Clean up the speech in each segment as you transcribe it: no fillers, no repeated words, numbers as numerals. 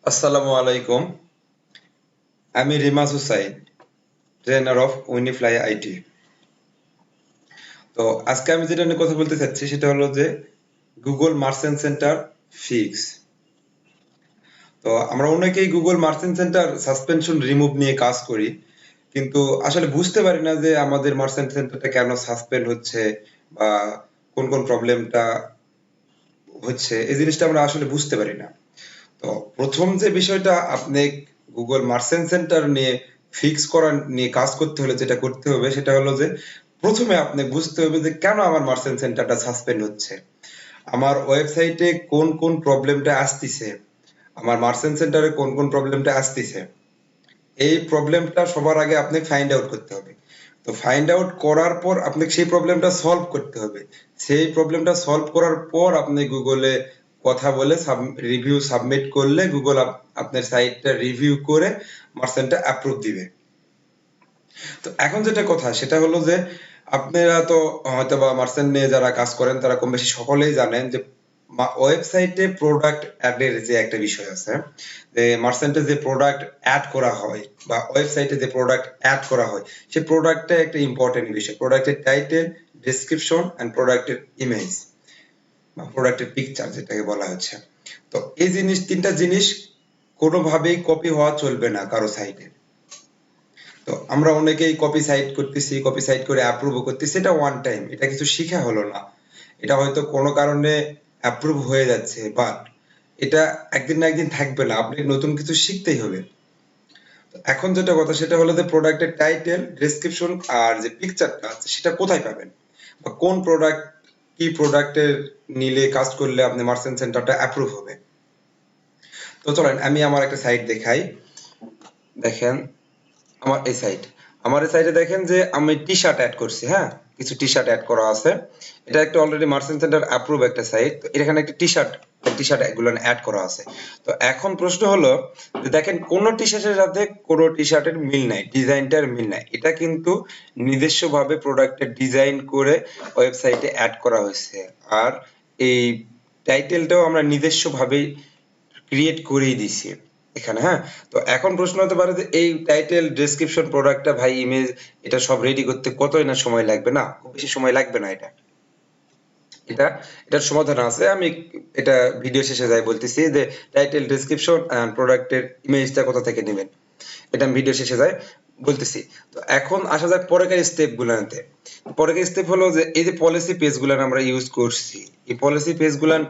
আসসালামু আলাইকুম। আমি রিমাজ হুসাইন, ট্রেনার অফ উইনিফ্লাই আইটি। তো আজকে আমি যেটা নিয়ে কথা বলতে চাচ্ছি সেটা হলো যে গুগল মার্চেন্ট সেন্টার ফিক্স। তো আমরা অনেকেই Google Merchant centre suspension remove নিয়ে কাজ করি, কিন্তু আসলে বুঝতে পারি না যে আমাদের মার্চেন্ট সেন্টারটা কেন সাসপেন্ড হচ্ছে বা কোন কোন প্রবলেমটা হচ্ছে, এই জিনিসটা আমরা আসলে বুঝতে পারি না। তো প্রথম যে বিষয়টা আপনি গুগল মার্চেন্ট সেন্টার নিয়ে ফিক্স করা নিয়ে কাজ করতে হলে যেটা করতে হবে সেটা হলো যে প্রথমে আপনি বুঝতে হবে যে কেন আমার মার্চেন্ট সেন্টারটা সাসপেন্ড হচ্ছে, আমার ওয়েবসাইটে কোন কোন প্রবলেমটা আসতেছে, আমার মার্চেন্ট সেন্টারে কোন কোন প্রবলেমটা আসতেছে। এই প্রবলেমটা সবার আগে আপনি ফাইন্ড আউট করতে হবে। তো ফাইন্ড আউট করার পর আপনাকে সেই প্রবলেমটা সলভ করতে হবে। সেই প্রবলেমটা সলভ করার পর আপনি গুগলে কথা বলে রিভিউ সাবমিট করলে গুগল আপনার সাইটটা রিভিউ করে মার্চেন্টটা অ্যাপ্রুভ দিবে। তো এখন যেটা কথা সেটা হলো যে আপনারা তো হয়তো বা মার্চেন্ট নিয়ে যারা কাজ করেন তারা কম বেশি সকলেই জানেন যে ওয়েবসাইটে প্রোডাক্ট অ্যাডের যে একটা বিষয় আছে, যে মার্চেন্টে যে প্রোডাক্ট অ্যাড করা হয় বা ওয়েবসাইটে যে প্রোডাক্ট অ্যাড করা হয় সেই প্রোডাক্টটা একটা ইম্পর্টেন্ট বিষয়। প্রোডাক্টের টাইটেল, ডেসক্রিপশন এন্ড প্রোডাক্টের ইমেজ বা প্রোডাক্টের পিকচার যেটাকে বলা হচ্ছে। তো এই জিনিস তিনটা জিনিস কোনোভাবেই কপি হওয়া চলবে না কারো সাইটে। তো আমরা অনেকেই কপি সাইট করতেছি, কপি সাইট করে অ্যাপ্রুভ করতেছি, এটা ওয়ান টাইম, এটা কিছু শিখা হলো না। এটা হয়তো কোনো কারণে অ্যাপ্রুভ হয়ে যাচ্ছে, বাট এটা একদিন না একদিন থাকবে না, আপনাকে নতুন কিছু শিখতেই হবে। এখন যেটা কথা সেটা হলো যে প্রোডাক্টের টাইটেল, ডেসক্রিপশন আর যে পিকচারটা আছে সেটা কোথায় পাবেন, বা কোন প্রোডাক্ট কি প্রোডাক্টের নিলে কাজ করলে আপনি মার্চেন্ট সেন্টারটা অ্যাপ্রুভ হবে। তো চলেন আমি আমার একটা সাইট দেখাই। দেখেন আমার এই সাইট, আমার এই সাইটে দেখেন যে আমি টি শার্ট অ্যাড করছি। হ্যাঁ, কিছু টি শার্ট অ্যাড করা আছে। এটা একটা অলরেডি মার্চেন্ট সেন্টার অ্যাপ্রুভ একটা সাইট। তো এখানে একটা টি শার্ট এগুলো অ্যাড করা আছে। তো এখন প্রশ্ন হলো যে দেখেন কোন টি শার্টের সাথে কোন টি শার্টের মিল নাই, ডিজাইনটার মিল নাই। এটা কিন্তু নিজস্বভাবে প্রোডাক্টের ডিজাইন করে ওয়েবসাইটে অ্যাড করা হয়েছে। আর এই টাইটেলটাও আমরা নিজস্বভাবেই ক্রিয়েট করেই দিছি এখানে। হ্যাঁ, তো এখন প্রশ্ন হতে পারে যে এই টাইটেল, ডেসক্রিপশন, প্রোডাক্টটা ভাই, ইমেজ, এটা সব রেডি করতে কতই না সময় লাগবে। না, খুব বেশি সময় লাগবে না। এটা এটার সমাধান আছে। আমি এটা ভিডিও শেষে যাই বলতেছি যে টাইটেল, ডেসক্রিপশন এন্ড প্রোডাক্টের ইমেজটা কোথা থেকে নেবেন, এটা আমি ভিডিও শেষে যাই বলতেছি। তো এখন আসা যাক পরের স্টেপ গুলাতে। পরের স্টেপ হলো যে এই যে পলিসি পেজ গুলান আমরা ইউজ করছি, এই পলিসি পেজ গুলান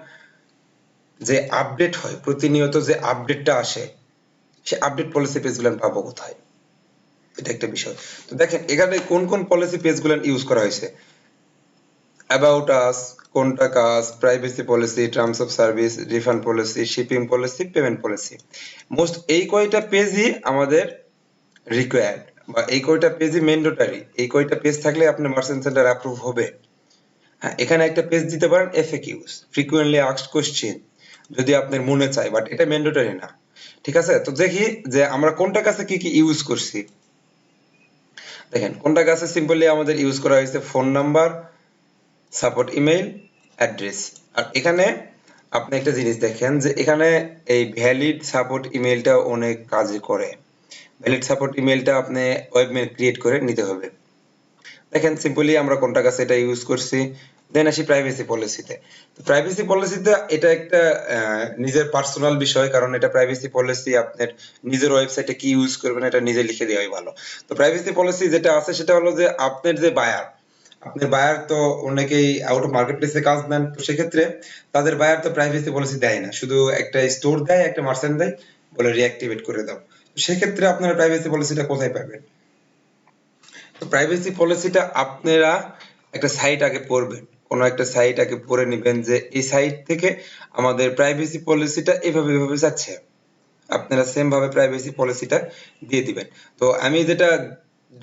যে আপডেট হয় প্রতিনিয়ত, যে আপডেটটা আসে, সে আপডেট পলিসি পেজ গুলো পাবো কোথায়, এটা একটা বিষয়। তো দেখেন এখানে কোন কোন পলিসি পেজ গুলো ইউজ করা হয়েছে: about us, contact us, privacy policy, terms of service, refund policy, shipping policy, payment policy. Most এই কয়টা পেজই আমাদের রিকোয়ার্ড, বা এই কয়টা পেজই ম্যান্ডেটরি। এই কয়টা পেজ থাকলে আপনার মার্চেন্ট সেন্টার অ্যাপ্রুভ হবে। হ্যাঁ, এখানে একটা পেজ দিতে পারেন এফএকিউস, ফ্রিকুয়েন্টলি আস্কড কোশ্চেন, যদি আপনার মনে চায়, বাট এটা ম্যান্ডেটরি না। ঠিক আছে, তো দেখি যে আমরা কোনটা কাছে কি কি ইউজ করছি। দেখেন কোনটা কাছে সিম্পলি আমাদের ইউজ করা হয়েছে phone number, support email, address. আর এখানে আপনি একটা জিনিস দেখেন যে এখানে এই ভ্যালিড সাপোর্ট ইমেইলটা অনেক কাজে করে। ভ্যালিড সাপোর্ট ইমেইলটা আপনি ওয়েবমেল ক্রিয়েট করে নিতে হবে। দেখেন সিম্পলি আমরা কোনটা কাছে এটা ইউজ করছি। দেন আসি প্রাইভেসি পলিসিতে। তো প্রাইভেসি পলিসিতে এটা একটা নিজের পার্সোনাল বিষয়, কারণ এটা প্রাইভেসি পলিসি আপনার নিজের ওয়েবসাইটে কি ইউজ করবেন এটা নিজে লিখে দেওয়াই ভালো। তো প্রাইভেসি পলিসি যেটা আছে সেটা হলো যে আপনার যে বায়ার, আপনার বায়ার তো অনেকেই আউট অফ মার্কেট প্লেসে কাজ নেন, তো সেক্ষেত্রে তাদের বায়ার তো প্রাইভেসি পলিসি দেয় না, শুধু একটা স্টোর দেয়, একটা মার্চেন্ট দেয়, বলে রিঅ্যাক্টিভেট করে দাও। তো সেক্ষেত্রে আপনারা প্রাইভেসি পলিসিটা কোথায় পাবেন? তো প্রাইভেসি পলিসিটা আপনারা একটা সাইট আগে পড়বেন, কোনো একটা সাইট আগে পড়ে নেবেন যে এই সাইট থেকে আমাদের প্রাইভেসি পলিসিটা এভাবে এভাবে যাচ্ছে, আপনারা সেম ভাবে প্রাইভেসি পলিসিটা দিয়ে দিবেন। তো আমি যেটা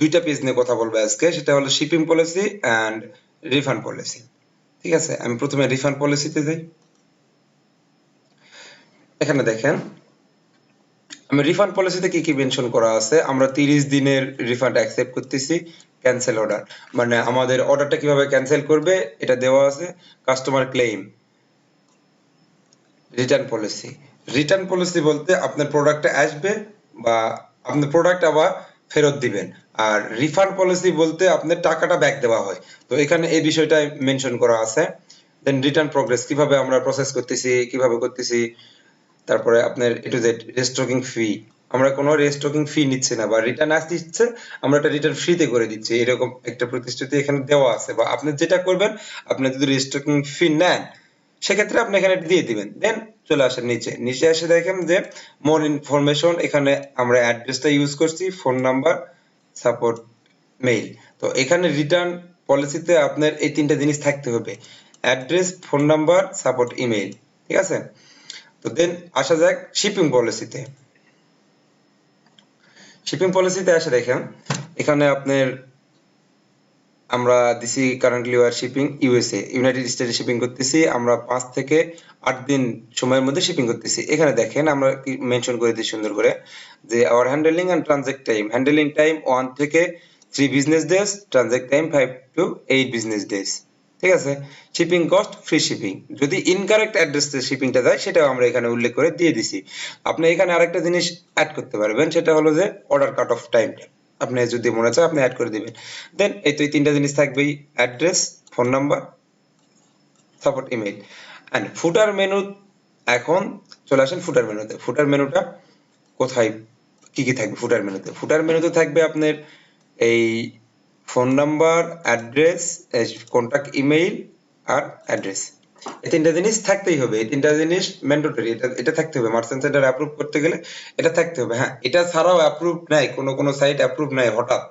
দুইটা পেজ নিয়ে কথা বলবো আজকে, সেটা হলো shipping policy and refund policy. ঠিক আছে, আমি প্রথমে রিফান্ড পলিসিতে যাই। এখানে দেখেন আমি রিফান্ড পলিসিতে কি কি মেনশন করা আছে। আমরা 30 দিনের রিফান্ড অ্যাকসেপ্ট করতেছি। ক্যান্সেল অর্ডার, মানে আমাদের অর্ডারটা কিভাবে ক্যান্সেল করবে এটা দেওয়া আছে। Customer claim, return policy, return policy বলতে আপনার প্রোডাক্টে আসবে বা আপনার প্রোডাক্ট আবার ফেরত দিবেন। আর রিফান্ড পলিসি বলতে আপনার টাকাটা ব্যাক দেওয়া হয়। তো এখানে এই বিষয়টা মেনশন করা আছে। দেন রিটার্ন প্রগ্রেস কিভাবে আমরা প্রসেস করতেছি, কিভাবে করতেছি, তারপরে আপনার এ টু জেড রেস্টকিং ফি, আমরা কোনো রেস্টকিং ফি নিচ্ছি না বা রিটার্ন আসতে ইচ্ছে আমরা একটা রিটার্ন ফ্রিতে করে দিচ্ছি, এরকম একটা প্রতিশ্রুতি এখানে দেওয়া আছে। বা আপনি যেটা করবেন, আপনি যদি রেস্টকিং ফি নেন সেক্ষেত্রে আপনি এখানে দিয়ে দিবেন। দেন চলে আসেন নিচে, নিচে এসে দেখেন যে মোর ইনফরমেশন, এখানে আমরা অ্যাড্রেসটা ইউজ করছি, ফোন নাম্বার, সাপোর্ট, মেইল। তো এখানে রিটার্ন পলিসিতে আপনার এই তিনটা জিনিস থাকতে হবে, address, phone number, support, email. ঠিক আছে? তো দেন আসা যাক শিপিং পলিসিতে। শিপিং পলিসিতে আসে দেখেন এখানে আপনার আমরা দিছি currently our shipping USA, United স্টেটে শিপিং করতেছি আমরা 5 থেকে 8 দিন সময়ের মধ্যে শিপিং করতেছি। এখানে দেখেন আমরা মেনশন করে দিই সুন্দর করে যে our handling and transact time, handling time 1 থেকে 3 business days, transact time 5 to 8 business days. ঠিক আছে? শিপিং কস্ট ফ্রি শিপিং, যদি ইনকারেক্ট অ্যাড্রেসে শিপিংটা যায় সেটাও আমরা এখানে উল্লেখ করে দিয়ে দিছি। আপনি এখানে আরেকটা জিনিস অ্যাড করতে পারবেন, সেটা হলো যে অর্ডার কাট অফ টাইমটা আপনি যদি মনে চায় আপনি অ্যাড করে দিবেন। দেন এই তো এই তিনটা জিনিস থাকবেই, address, phone number, support, email. And footer menu, এখন চলে আসেন ফুটার মেনুতে। ফুটার মেনুটা কোথায়, কি কি থাকবে ফুটার মেনুতে? ফুটার মেনুতে থাকবে আপনার এই phone number, address, contact email আর অ্যাড্রেস। এই তিনটা জিনিস থাকতেই হবে, এই তিনটা জিনিস ম্যান্ডেটরি, এটা এটা থাকতে হবে মার্চেন্ট সেন্টার অ্যাপ্রুভ করতে গেলে এটা থাকতে হবে। হ্যাঁ, এটা ছাড়াও অ্যাপ্রুভ নাই, কোনো কোনো সাইট অ্যাপ্রুভ নাই হঠাৎ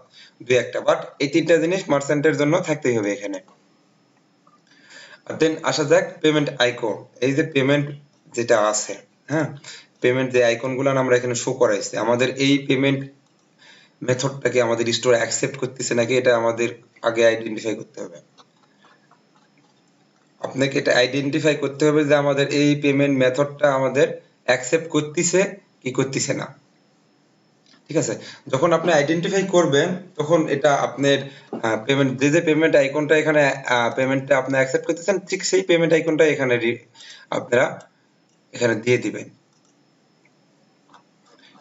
দুই একটা, বাট এই তিনটা জিনিস মার্চেন্টের জন্য থাকতেই হবে এখানে। দেন আসা যাক পেমেন্ট আইকন, এই যে পেমেন্ট যেটা আছে, হ্যাঁ, পেমেন্ট যে আইকন গুলো আমরা এখানে শো করাইছি, আমাদের এই পেমেন্ট মেথডটাকে আমাদের স্টোর অ্যাকসেপ্ট করতেছে নাকি এটা আমাদের আগে আইডেন্টিফাই করতে হবে। আপনাকে এটা আইডেন্টিফাই করতে হবে যে আমাদের এই পেমেন্ট মেথডটা আমাদের অ্যাকসেপ্ট করতেছে কি করতেছে না। ঠিক আছে? যখন আপনি আইডেন্টিফাই করবেন তখন এটা আপনার পেমেন্ট, যে যে পেমেন্ট আইকনটা এখানে পেমেন্টটা আপনি অ্যাকসেপ্ট করতেছেন ঠিক সেই পেমেন্ট আইকনটা এখানে আপনারা এখানে দিয়ে দিবেন।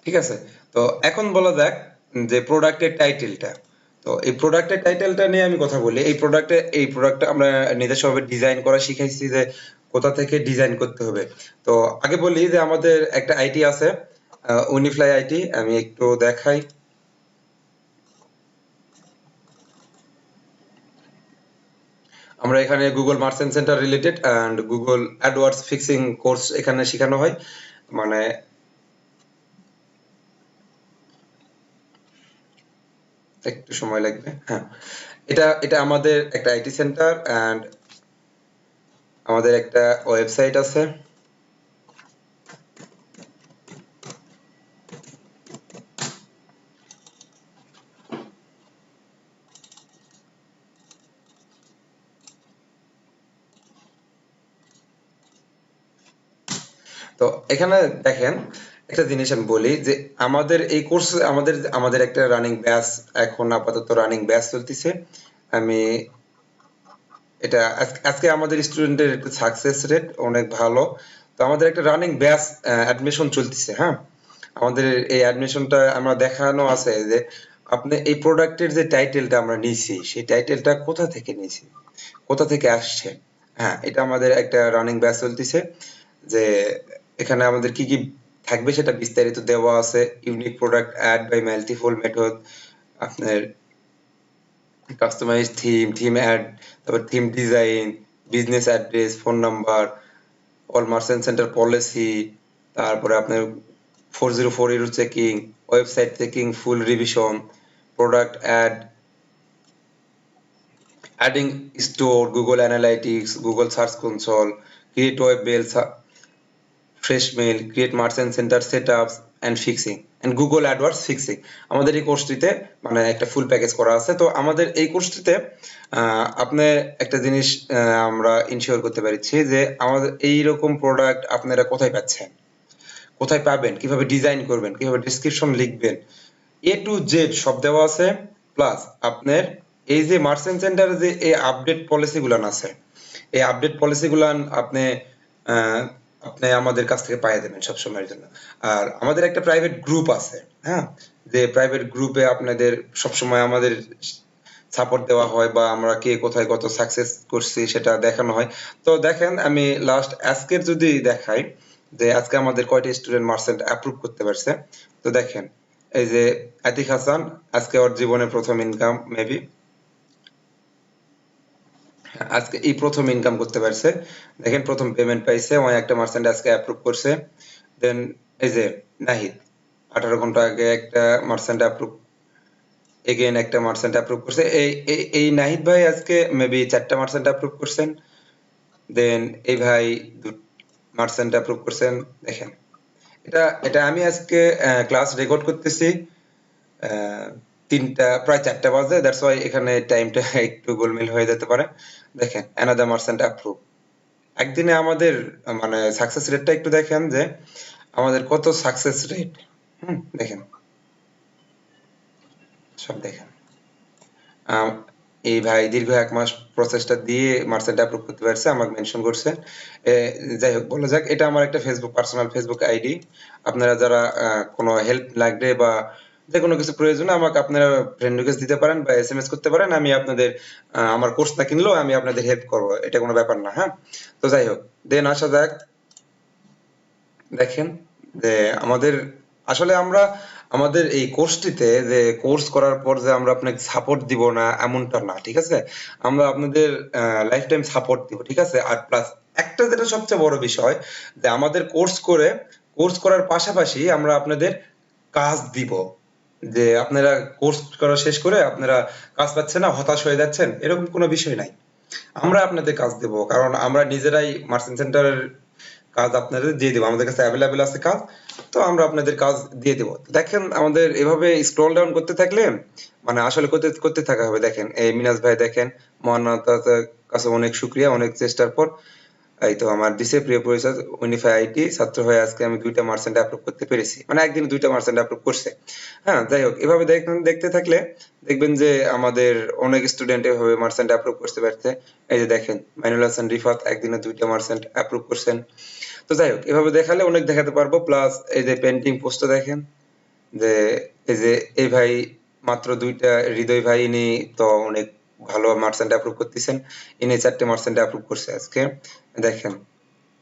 ঠিক আছে? তো এখন বলা যাক যে প্রোডাক্টের টাইটেলটা। তো এই প্রোডাক্টের টাইটেলটা নিয়ে আমি কথা বলি। এই প্রোডাক্টটা আমরা নিজস্বভাবে ডিজাইন করা শিখাইছি যে কোথা থেকে ডিজাইন করতে হবে। তো আগে বলি যে আমাদের একটা আইটি আছে, উনিফ্লাই আইটি, আমি একটু দেখাই। আমরা এখানে Google Merchant Center related and Google AdWords fixing course এখানে শেখানো হয়। মানে একটু সময় লাগবে। হ্যাঁ, এটা এটা আমাদের একটা আইটি সেন্টার এন্ড আমাদের একটা ওয়েবসাইট আছে। তো এখানে দেখেন একটা জিনিস আমি বলি যে আমাদের এই কোর্স, আমাদের আমাদের একটা রানিং ব্যাচ, এখন আপাতত রানিং ব্যাচ চলতেছে। আমি এটা আজকে আমাদের স্টুডেন্টের একটা সাকসেস রেট অনেক ভালো। তো আমাদের একটা রানিং ব্যাচ অ্যাডমিশন চলতেছে। হ্যাঁ, আমাদের এই অ্যাডমিশনটা আমরা দেখানো আছে যে আপনি এই প্রোডাক্টের যে টাইটেলটা আমরা নিয়েছি সেই টাইটেলটা কোথা থেকে নিয়েছি, কোথা থেকে আসছে। হ্যাঁ, এটা আমাদের একটা রানিং ব্যাচ চলতেছে যে এখানে আমাদের কি কি থাকবে সেটা বিস্তারিত দেওয়া আছে। Unique product add by multiple method, আপনার কাস্টমাইজ থিম, থিম অ্যাড, তারপর theme design, business address, phone number, all merchant centre policy, তারপরে আপনার 404 URL checking, website checking, full revision, product add, adding store, Google Analytics, Google Search Console, create web mail, fresh mail, create merchant centre setups and fixing and Google AdWords fixing. আমাদের এই কোর্সটিতে মানে একটা full package করা আছে। তো আমাদের এই কোর্সটিতে আপনি একটা জিনিস আমরা ইনশিওর করতে পারছি যে আমাদের এইরকম প্রোডাক্ট আপনারা কোথায় পাচ্ছেন, কোথায় পাবেন, কিভাবে ডিজাইন করবেন, কিভাবে ডেসক্রিপশন লিখবেন, এ টু জেড সব দেওয়া আছে। প্লাস আপনার এই যে মার্চেন্ট সেন্টারে যে এই আপডেট পলিসি গুলান আছে, এই আপডেট পলিসি গুলান আপনি আপনি আমাদের কাছ থেকে পাইয়ে দেবেন সব সময়ের জন্য। আর আমাদের একটা প্রাইভেট গ্রুপ আছে, হ্যাঁ, যে প্রাইভেট গ্রুপে আপনাদের সবসময় আমাদের সাপোর্ট দেওয়া হয় বা আমরা কে কোথায় কত সাকসেস করছি সেটা দেখানো হয়। তো দেখেন আমি লাস্ট আজকের যদি দেখাই যে আজকে আমাদের কয়টা স্টুডেন্ট মার্চেন্ট অ্যাপ্রুভ করতে পারছে। তো দেখেন এই যে আতিক হাসান আজকে ওর জীবনে প্রথম ইনকাম মেবি, আজকে এই প্রথম ইনকাম করতে পারছে। দেখেন প্রথম পেমেন্ট পাইছে, ও একটা মার্চেন্ট আজকে অ্যাপ্রুভ করছে। দেন এই যে নাহিদ 18 ঘন্টা আগে একটা মার্চেন্ট অ্যাপ্রুভ, এগেইন একটা মার্চেন্ট অ্যাপ্রুভ করছে। এই নাহিদ ভাই আজকে মেবি 4টা মার্চেন্ট অ্যাপ্রুভ করছেন। দেন এই ভাই মার্চেন্ট অ্যাপ্রুভ করছেন। দেখেন এটা এটা আমি আজকে ক্লাস রেকর্ড করতেছি 3টা প্রায় 4টা বাজে, দ্যাটস ওয়াই এখানে টাইমটা একটু গোলমেল হয়ে যেতে পারে। দেখেন অ্যানাদার মার্চেন্ট অ্যাপ্রুভ। একদিনে আমাদের মানে সাকসেস রেটটা একটু দেখেন যে আমাদের কত সাকসেস রেট। দেখেন সব দেখেন। এই ভাই দীর্ঘ 1 মাস প্রসেসটা দিয়ে মার্চেন্ট অ্যাপ্রুভ করতে পারছে, আমাকে মেনশন করছে। যাই হোক বলা যাক, এটা আমার একটা ফেসবুক পার্সোনাল ফেসবুক আইডি। আপনারা যারা কোনো হেল্প লাগবে বা যে কোনো কিছু প্রয়োজনে আমাকে আপনারা ফ্রেন্ড রিকোয়েস্ট দিতে পারেন বা এসএমএস করতে পারেন। আমি আপনাদের আমার কোর্স না কিনলেও আমি আপনাদের হেল্প করব, এটা কোনো ব্যাপার না। হ্যাঁ, তো যাই হোক দেন আসা যাক। দেখেন যে আমাদের আসলে আমরা আমাদের এই কোর্সটিতে যে কোর্স করার পর যে আমরা আপনাকে সাপোর্ট দিব না এমনটা না, ঠিক আছে? আমরা আপনাদের লাইফ টাইম সাপোর্ট দিব, ঠিক আছে? আর প্লাস একটা যেটা সবচেয়ে বড় বিষয় যে আমাদের কোর্স করার পাশাপাশি আমরা আপনাদের কাজ দিব। যে আপনারা কোর্স করা শেষ করে আপনারা কাজ পাচ্ছেন না, হতাশ হয়ে যাচ্ছেন, এরকম কোনো বিষয় নাই। আমরা আপনাদের কাজ দেব, কারণ আমরা নিজেরাই মার্চেন্ট সেন্টারের কাজ আপনাদের দিয়ে দেবো, আমাদের কাছে অ্যাভেলেবেল আছে কাজ। তো আমরা আপনাদের কাজ দিয়ে দেবো। দেখেন আমাদের এভাবে স্ক্রল ডাউন করতে থাকলে মানে আসলে করতে করতে থাকা হবে। দেখেন এই মিনাজ ভাই দেখেন, মহান কাছে অনেক শুক্রিয়া, অনেক চেষ্টার পর এই তো আমার দিছে প্রিয় পরিচয় ইউনিফাই আইটি ছাত্র হয়ে আজকে আমি 2টা মার্চেন্ট অ্যাপ্রুভ করতে পেরেছি, মানে একদিনে 2টা মার্চেন্ট অ্যাপ্রুভ করছে। হ্যাঁ, যাই হোক এভাবে দেখতে থাকলে দেখবেন যে আমাদের অনেক স্টুডেন্ট এভাবে মার্চেন্ট অ্যাপ্রুভ করতে পারছে। এই যে দেখেন মাইনুল হাসান রিফাত একদিনে 2টা মার্চেন্ট অ্যাপ্রুভ করছেন। তো যাই হোক এভাবে দেখালে অনেক দেখাতে পারবো। প্লাস এই যে পেন্টিং পোস্টটা দেখেন যে এই যে এই ভাই মাত্র 2টা, হৃদয় ভাই ইনি তো অনেক ভালো মার্চেন্ট অ্যাপ্রুভ করতেছেন, ইনি 4টে মার্চেন্ট অ্যাপ্রুভ করছে আজকে। দেখেন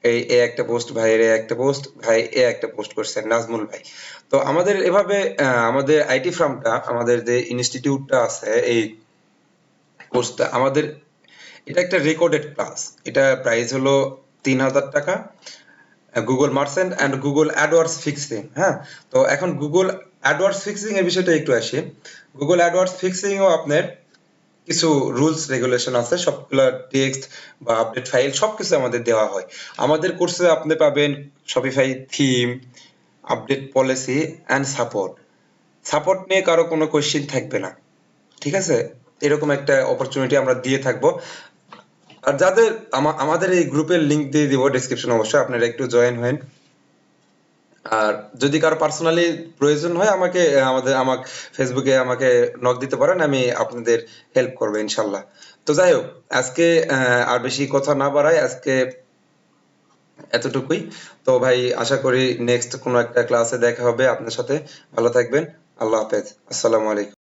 এই এ একটা পোস্ট ভাইয়ের, এ একটা পোস্ট ভাই, এ একটা পোস্ট করছেন নাজমুল ভাই। তো আমাদের এভাবে আমাদের আইটি ফার্মটা, আমাদের যে ইনস্টিটিউটটা আছে, এই কোর্সটা আমাদের এটা একটা রেকর্ডেড ক্লাস। এটা প্রাইস হলো 3000 টাকা, Google merchant and Google AdWords fixing. হ্যাঁ, তো এখন গুগল অ্যাডওয়ার্ডস ফিক্সিং এর বিষয়টা একটু আসি। গুগল অ্যাডওয়ার্ডস ফিক্সিং ও আপনার কিছু রুলস রেগুলেশন আছে, সবগুলা টেক্সট বা আপডেট ফাইল সবকিছু আমাদের দেওয়া হয়। আমাদের কোর্সে আপনি পাবেন Shopify theme, update policy and support. Support নিয়ে কারো কোনো কোয়েশ্চেন থাকবে না, ঠিক আছে? এরকম একটা অপরচুনিটি আমরা দিয়ে থাকবো। আর যাদের আমাদের এই গ্রুপের লিংক দিয়ে দিব ডেসক্রিপশন, অবশ্যই আপনারা একটু জয়েন হন। আর যদি কারো পার্সোনালি প্রয়োজন হয় আমাকে আমাকে ফেসবুকে আমাকে নক দিতে পারেন, আমি আপনাদের হেল্প করবো ইনশাল্লাহ। তো যাই হোক আজকে আর বেশি কথা না বাড়াই, আজকে এতটুকুই। তো ভাই আশা করি নেক্সট কোনো একটা ক্লাসে দেখা হবে আপনার সাথে। ভালো থাকবেন। আল্লাহ হাফেজ। আসসালামু আলাইকুম।